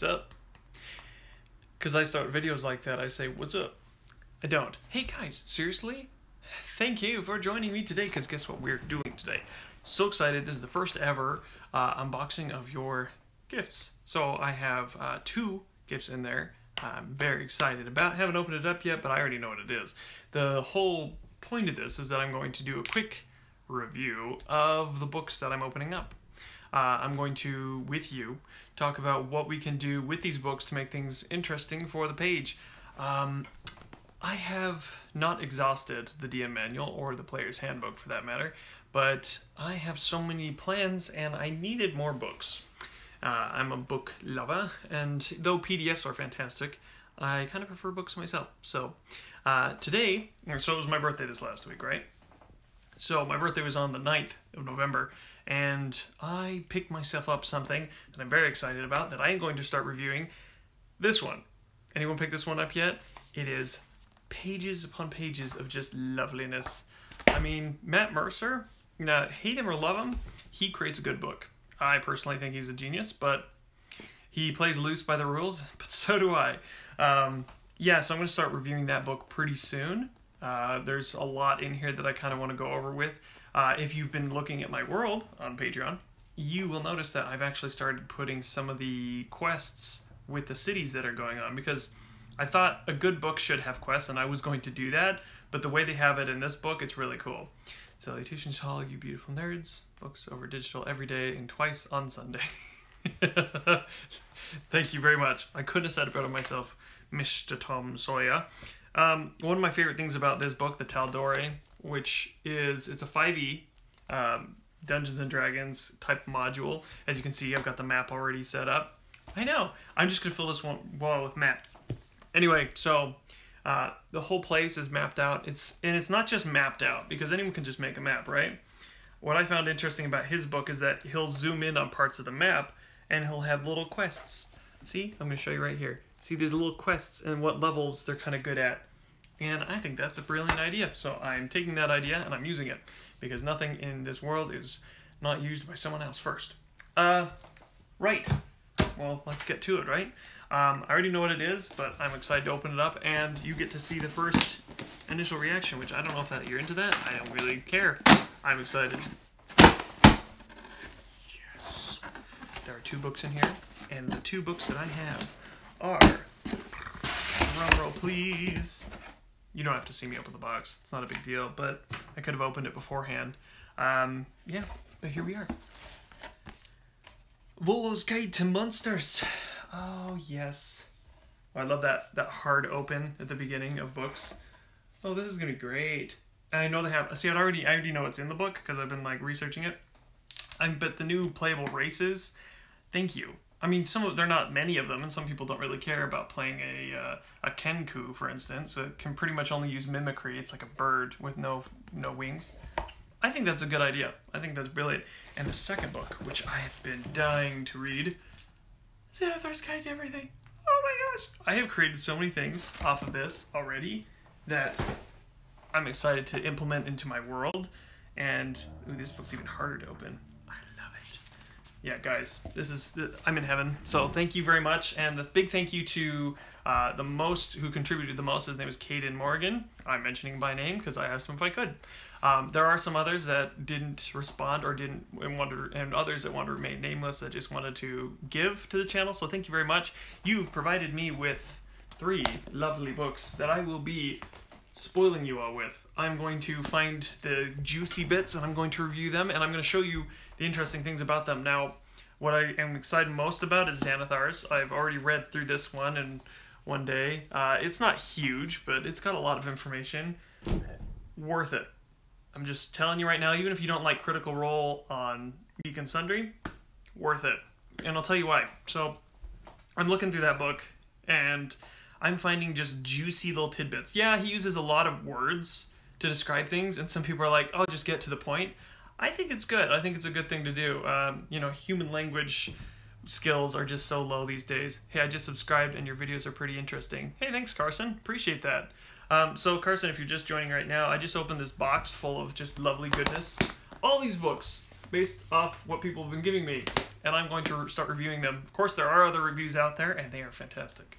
what's up? Because I start videos like that, I say, what's up? I don't. Hey guys, seriously? Thank you for joining me today, because guess what we're doing today? So excited, this is the first ever unboxing of your gifts. So I have 2 gifts in there I'm very excited about. Haven't opened it up yet, but I already know what it is. The whole point of this is that I'm going to do a quick review of the books that I'm opening up. I'm going to, with you, talk about what we can do with these books to make things interesting for the page. I have not exhausted the DM manual, or the player's handbook for that matter, but I have so many plans and I needed more books. I'm a book lover, and though PDFs are fantastic, I kind of prefer books myself. So today, so it was my birthday this last week, right? So my birthday was on the 9th of November, and I picked myself up something that I'm very excited about that I am going to start reviewing. This one. Anyone pick this one up yet? It is pages upon pages of just loveliness. I mean, Matt Mercer, hate him or love him, he creates a good book. I personally think he's a genius, but he plays loose by the rules, but so do I. Yeah, so I'm going to start reviewing that book pretty soon. There's a lot in here that I kind of want to go over with. If you've been looking at my world on Patreon, you will notice that I've actually started putting some of the quests with the cities that are going on, because I thought a good book should have quests, and I was going to do that, but the way they have it in this book, it's really cool. Salutations to all you beautiful nerds. Books over digital every day and twice on Sunday. Thank you very much. I couldn't have said it better myself, Mr. Tom Sawyer. One of my favorite things about this book, the tal'dorei, which is, it's a 5e Dungeons and Dragons type module. As you can see, I've got the map already set up. I know, I'm just going to fill this one wall with map. Anyway, so the whole place is mapped out. It's not just mapped out, because anyone can just make a map, right? What I found interesting about his book is that he'll zoom in on parts of the map, and he'll have little quests. See? I'm going to show you right here. See, there's little quests and what levels they're kind of good at. And I think that's a brilliant idea. So I'm taking that idea and I'm using it, because nothing in this world is not used by someone else first. Right. Well, let's get to it, right? I already know what it is, but I'm excited to open it up, and you get to see the first initial reaction, which I don't know if you're into that. I don't really care. I'm excited. Yes! There are 2 books in here, and the 2 books that I have are... Drum roll, please. You don't have to see me open the box. It's not a big deal, but I could have opened it beforehand. Yeah, but here we are. Volo's Guide to Monsters. Oh, yes. Oh, I love that hard open at the beginning of books. Oh, this is going to be great. And I know they have... See, I already know what's in the book, because I've been, like, researching it. But the new playable races, thank you. I mean, there are not many of them, and some people don't really care about playing a Kenku, for instance. It can pretty much only use mimicry. It's like a bird with no wings. I think that's a good idea. I think that's brilliant. And the second book, which I have been dying to read, Xanathar's Guide to Everything. Oh my gosh! I have created so many things off of this already that I'm excited to implement into my world. And ooh, this book's even harder to open. I love it. Yeah, guys, I'm in heaven. So thank you very much, and the big thank you to who contributed the most. His name is Caden Morgan. I'm mentioning him by name because I asked him if I could. There are some others that didn't respond or and others that want to remain nameless that just wanted to give to the channel. So thank you very much. You've provided me with 3 lovely books that I will be spoiling you all with. I'm going to find the juicy bits and I'm going to review them, and I'm going to show you the interesting things about them. Now, what I am excited most about is Xanathar's. I've already read through this one in one day. It's not huge, but it's got a lot of information. Worth it. I'm just telling you right now, even if you don't like Critical Role on Geek and Sundry, worth it. And I'll tell you why. So, I'm looking through that book, and I'm finding just juicy little tidbits. Yeah, he uses a lot of words to describe things, and some people are like, oh, just get to the point. I think it's good. I think it's a good thing to do. You know, human language skills are just so low these days. Hey, I just subscribed and your videos are pretty interesting. Hey, thanks, Carson. Appreciate that. So, Carson, if you're just joining right now, I just opened this box full of just lovely goodness. All these books. based off what people have been giving me, and I'm going to start reviewing them. Of course, there are other reviews out there, and they are fantastic.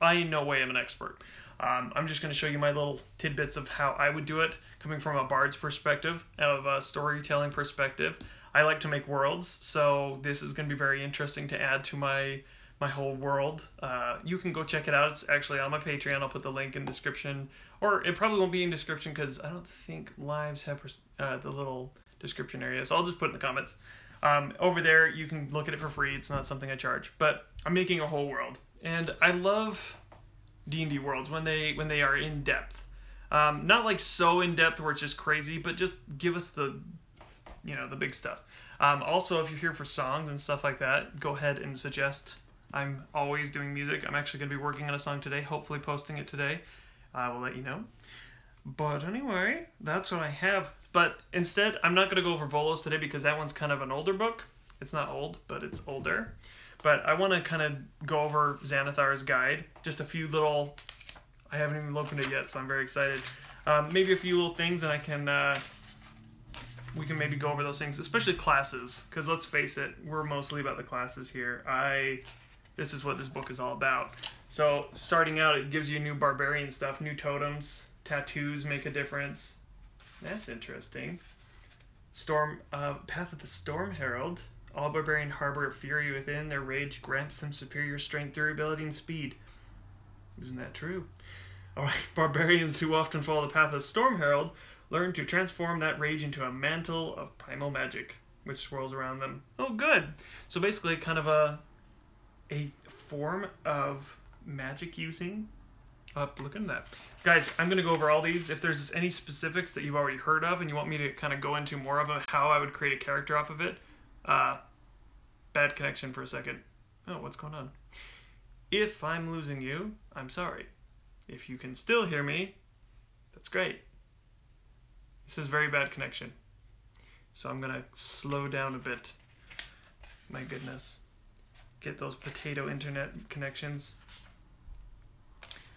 I in no way am an expert. I'm just going to show you my little tidbits of how I would do it, coming from a bard's perspective, of a storytelling perspective. I like to make worlds, so this is going to be very interesting to add to my whole world. You can go check it out. It's actually on my Patreon. I'll put the link in the description, or it probably won't be in description because I don't think lives have the little description area, so I'll just put it in the comments. Over there, you can look at it for free. It's not something I charge, but I'm making a whole world, and I love D&D worlds when they are in depth. Not like so in depth where it's just crazy, but just give us the big stuff. Also, if you're here for songs and stuff like that, go ahead and suggest. I'm always doing music. I'm actually going to be working on a song today, hopefully posting it today. I will let you know. But anyway, that's what I have. But instead, I'm not going to go over Volos today because that one's kind of an older book. It's not old, but it's older. But I want to kind of go over Xanathar's guide. Just a few little... I haven't even opened it yet, so I'm very excited. Maybe a few little things, and I can... we can maybe go over those things, especially classes. Because let's face it, we're mostly about the classes here. This is what this book is all about. So, starting out, it gives you new barbarian stuff, new totems, tattoos make a difference. That's interesting. Path of the Storm Herald. All barbarian harbor a fury within. Their rage grants them superior strength, durability, and speed. Isn't that true? Alright, barbarians who often follow the path of the Storm Herald learn to transform that rage into a mantle of primal magic, which swirls around them. Oh, good! So basically, kind of a form of magic using. I'll have to look into that. Guys, I'm going to go over all these. If there's any specifics that you've already heard of and you want me to kind of go into more of how I would create a character off of it. Bad connection for a second. Oh, what's going on? If I'm losing you, I'm sorry. If you can still hear me, that's great. This is very bad connection. So I'm going to slow down a bit. My goodness. Get those potato internet connections.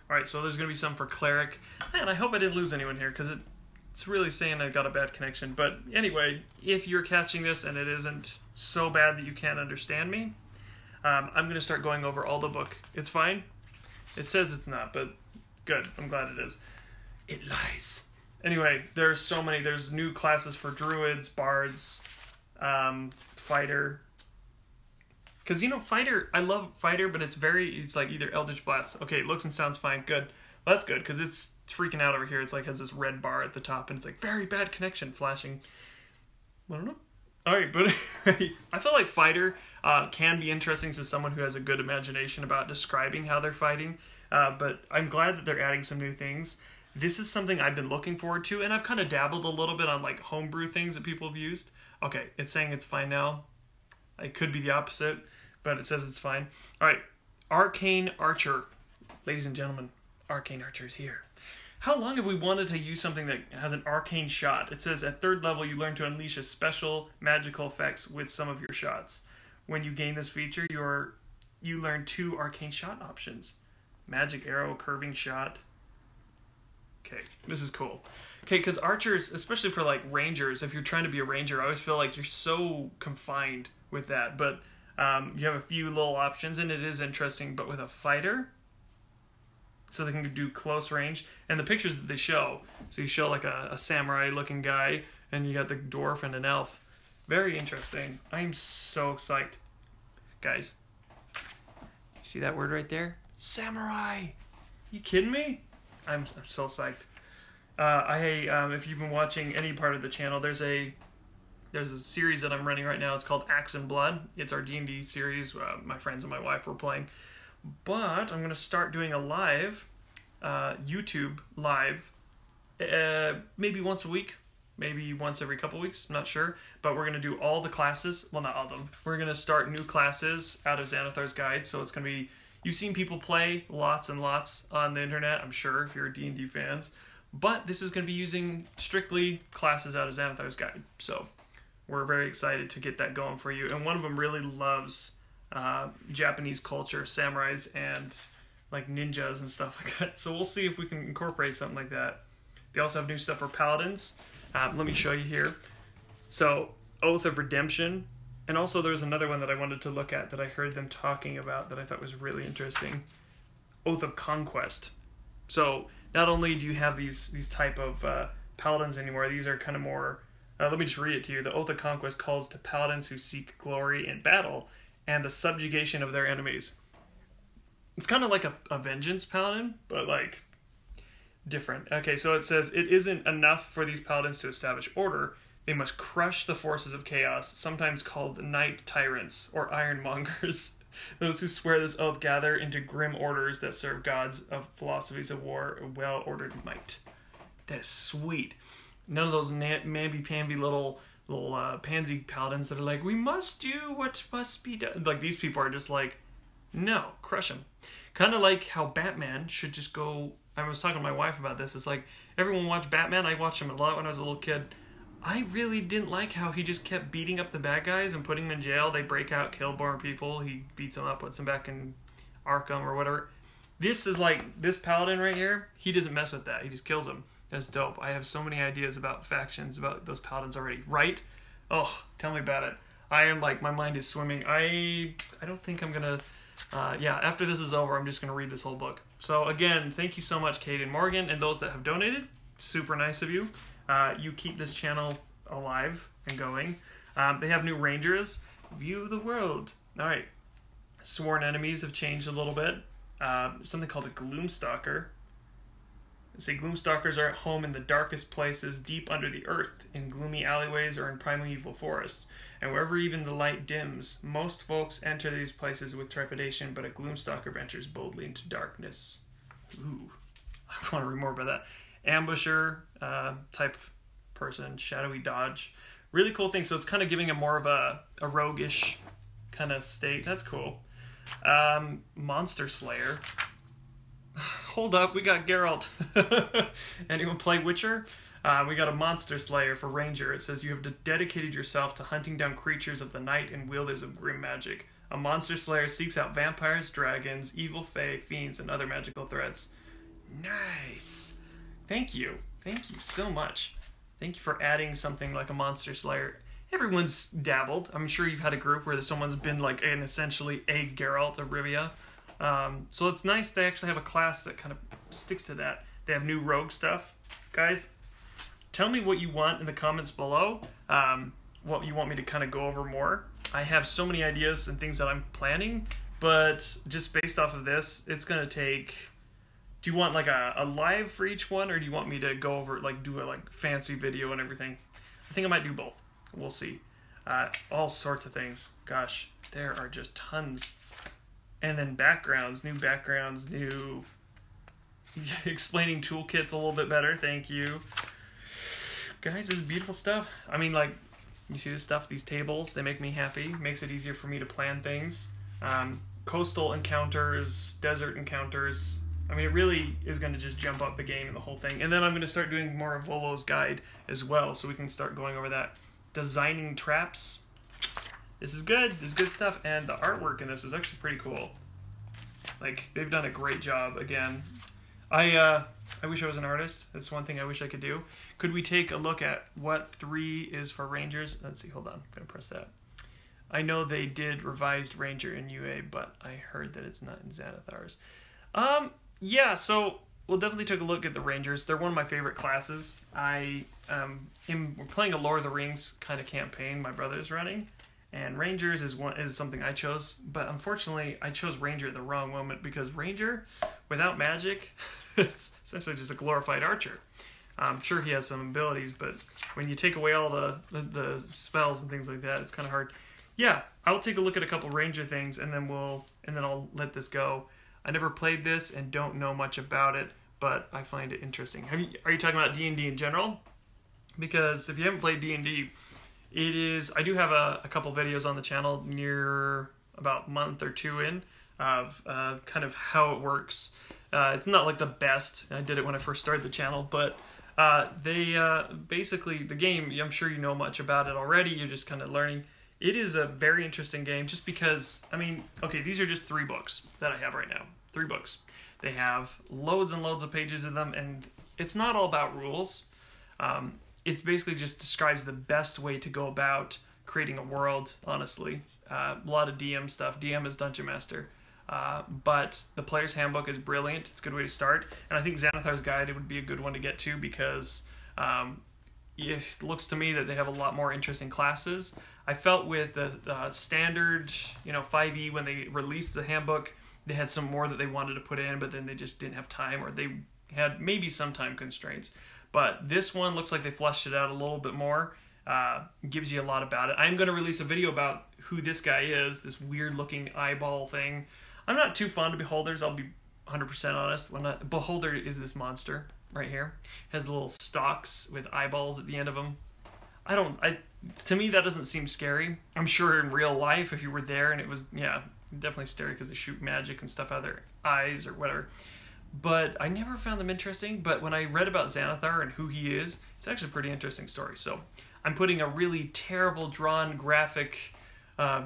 Alright, so there's going to be some for Cleric. And I hope I didn't lose anyone here, because it's really saying I got a bad connection. But anyway, if you're catching this and it isn't so bad that you can't understand me, I'm going to start going over all the book. It's fine. It says it's not, but good. I'm glad it is. It lies. Anyway, there's so many. There's new classes for druids, bards, fighter. Because, fighter, I love fighter, but it's like either Eldritch Blast. Okay, looks and sounds fine. Good. Well, that's good, because it's freaking out over here. It's like has this red bar at the top, and it's like very bad connection flashing. I don't know. Alright, but I feel like fighter can be interesting to someone who has a good imagination about describing how they're fighting. But I'm glad that they're adding some new things. This is something I've been looking forward to, and I've kind of dabbled a little bit on like homebrew things that people have used. Okay, it's saying it's fine now. It could be the opposite, but it says it's fine. Alright, Arcane Archer. Ladies and gentlemen, Arcane Archer is here. How long have we wanted to use something that has an arcane shot? It says at 3rd level you learn to unleash a special magical effects with some of your shots. When you gain this feature, you learn 2 arcane shot options. Magic arrow, curving shot. Okay, this is cool. Okay, because archers, especially for like rangers, if you're trying to be a ranger, I always feel like you're so confined with that. But you have a few little options, and it is interesting. But with a fighter, so they can do close range, and the pictures that they show, so you show like a samurai looking guy, and you got the dwarf and an elf. Very interesting. I'm so psyched. Guys, you see that word right there? Samurai! You kidding me? I'm so psyched. If you've been watching any part of the channel, there's a series that I'm running right now. It's called Axe and Blood. It's our D&D series. My friends and my wife were playing. But I'm going to start doing a live, YouTube live, maybe once a week, maybe once every couple weeks, I'm not sure. But we're going to do all the classes, well, not all of them. We're going to start new classes out of Xanathar's Guide, so it's going to be, you've seen people play lots and lots on the internet, I'm sure, if you're D&D fans. But this is going to be using strictly classes out of Xanathar's Guide, so we're very excited to get that going for you. And one of them really loves Japanese culture, samurais, and like ninjas and stuff like that. So we'll see if we can incorporate something like that. They also have new stuff for paladins. Let me show you here. So Oath of Redemption. And also there's another one that I wanted to look at that I heard them talking about that I thought was really interesting. Oath of Conquest. So not only do you have these type of paladins anymore, these are kind of more... let me just read it to you. The Oath of Conquest calls to paladins who seek glory in battle and the subjugation of their enemies. It's kind of like a vengeance paladin, but like different. Okay, so it says, it isn't enough for these paladins to establish order. They must crush the forces of chaos, sometimes called night tyrants or ironmongers. Those who swear this oath gather into grim orders that serve gods of philosophies of war, a well-ordered might. That is sweet. None of those mamby-pamby little pansy paladins that are like, we must do what must be done. Like, these people are just like, no, crush them. Kind of like how Batman should just go... I was talking to my wife about this. It's like, everyone watched Batman. I watched him a lot when I was a little kid. I really didn't like how he just kept beating up the bad guys and putting them in jail. They break out, kill more people. He beats them up, puts them back in Arkham or whatever. This is like, this paladin right here, he doesn't mess with that. He just kills them. That's dope. I have so many ideas about factions, about those paladins already. Right? Oh, tell me about it. I am like, my mind is swimming. I don't think I'm going to... yeah, after this is over, I'm just going to read this whole book. So again, thank you so much, Kate and Morgan, and those that have donated. Super nice of you. You keep this channel alive and going. They have new rangers. View of the world. All right. Sworn enemies have changed a little bit. Something called a Gloomstalker. They say Gloomstalkers are at home in the darkest places, deep under the earth, in gloomy alleyways or in primeval forests. And wherever even the light dims, most folks enter these places with trepidation, but a Gloomstalker ventures boldly into darkness. Ooh, I want to read more about that. Ambusher type person, shadowy dodge. Really cool thing. So it's kind of giving him more of a roguish kind of state. That's cool. Monster Slayer. Hold up, we got Geralt. Anyone play Witcher? We got a Monster Slayer for Ranger. It says you have dedicated yourself to hunting down creatures of the night and wielders of grim magic. A Monster Slayer seeks out vampires, dragons, evil fae, fiends, and other magical threats. Nice. Thank you. Thank you so much. Thank you for adding something like a Monster Slayer. Everyone's dabbled. I'm sure you've had a group where someone's been like essentially a Geralt of Rivia. So it's nice they actually have a class that kind of sticks to that. They have new rogue stuff. Guys, tell me what you want in the comments below. What you want me to kind of go over more. I have so many ideas and things that I'm planning, but just based off of this, it's going to take... Do you want like a live for each one, or do you want me to go over, like do a like fancy video and everything? I think I might do both. We'll see. All sorts of things. Gosh, there are just tons. And then backgrounds, new explaining toolkits a little bit better. Thank you. Guys, this is beautiful stuff. I mean, like, you see this stuff, these tables, they make me happy. Makes it easier for me to plan things. Coastal encounters, desert encounters. I mean, it really is going to just jump up the game and the whole thing. And then I'm going to start doing more of Volo's guide as well, so we can start going over that. Designing traps. This is good. This is good stuff. And the artwork in this is actually pretty cool. Like, they've done a great job, again. I wish I was an artist. That's one thing I wish I could do. Could we take a look at what 3 is for Rangers? Let's see, hold on. I'm going to press that. I know they did revised Ranger in UA, but I heard that it's not in Xanathars. Yeah, so we'll definitely take a look at the Rangers. They're one of my favorite classes. We're playing a Lord of the Rings kind of campaign my brother's running, and Rangers is something I chose, but unfortunately I chose Ranger at the wrong moment, because Ranger, without magic, it's essentially just a glorified archer. I'm sure he has some abilities, but when you take away all the spells and things like that, it's kind of hard. Yeah, I'll take a look at a couple Ranger things, and then I'll let this go. I never played this and don't know much about it, but I find it interesting. Are you talking about D&D in general? Because if you haven't played D&D, I do have a couple videos on the channel near about a month or 2 in of kind of how it works. It's not like the best. I did it when I first started the channel, but basically the game, I'm sure you know much about it already. You're just kind of learning. It is a very interesting game just because, I mean, okay, these are just 3 books that I have right now. 3 books. They have loads and loads of pages of them, and it's not all about rules. It's basically just describes the best way to go about creating a world, honestly. A lot of DM stuff. DM is Dungeon Master. But the Player's Handbook is brilliant. It's a good way to start. And I think Xanathar's Guide would be a good one to get to because it looks to me that they have a lot more interesting classes. I felt with the standard, 5e, when they released the handbook, they had some more that they wanted to put in, but then they just didn't have time, or they had maybe some time constraints. But this one looks like they fleshed it out a little bit more. Gives you a lot about it. I'm going to release a video about who this guy is, this weird looking eyeball thing. I'm not too fond of beholders, I'll be 100% honest. Beholder is this monster right here. Has little stalks with eyeballs at the end of them. To me that doesn't seem scary. I'm sure in real life if you were there and it was, yeah, definitely scary because they shoot magic and stuff out of their eyes or whatever. But I never found them interesting. But when I read about Xanathar and who he is, it's actually a pretty interesting story. So I'm putting a really terrible drawn graphic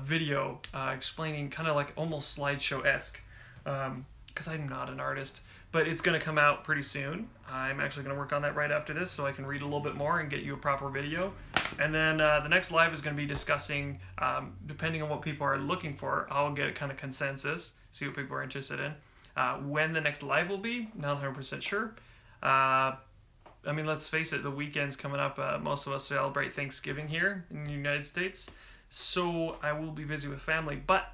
video explaining, kind of like almost slideshow-esque, because I'm not an artist. But it's going to come out pretty soon. I'm actually going to work on that right after this so I can read a little bit more and get you a proper video. And then the next live is going to be discussing, depending on what people are looking for, I'll get a kind of consensus, see what people are interested in. When the next live will be, not 100% sure. I mean, let's face it, the weekend's coming up. Most of us celebrate Thanksgiving here in the United States. So I will be busy with family. But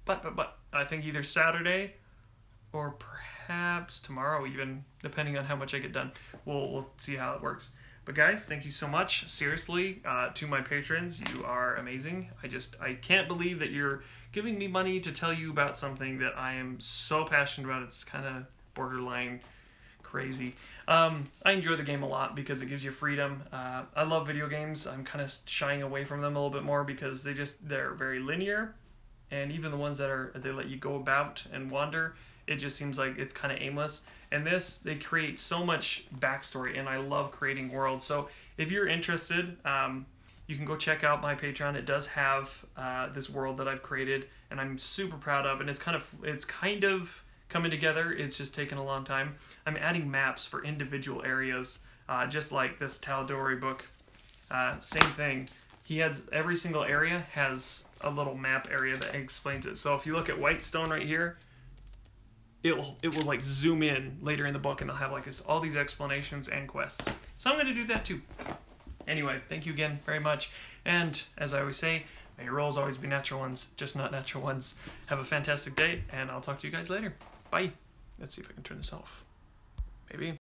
I think either Saturday or perhaps tomorrow even, depending on how much I get done. We'll see how it works. But guys, thank you so much. Seriously, to my patrons, you are amazing. I can't believe that you're giving me money to tell you about something that I am so passionate about. It's kind of borderline crazy. I enjoy the game a lot because it gives you freedom. I love video games. I'm kind of shying away from them a little bit more because they're very linear, and even the ones that they let you go about and wander, it just seems like it's kind of aimless. And this, they create so much backstory, and I love creating worlds. So if you're interested, you can go check out my Patreon. It does have this world that I've created, and I'm super proud of. And it's kind of coming together. It's just taken a long time. I'm adding maps for individual areas, just like this tal'dorei book. Same thing. Every single area has a little map area that explains it. So if you look at Whitestone right here, it will like zoom in later in the book, and it'll have like all these explanations and quests. So I'm going to do that too. Anyway, thank you again very much. And as I always say, may your rolls always be natural ones, just not natural ones. Have a fantastic day, and I'll talk to you guys later. Bye. Let's see if I can turn this off. Maybe.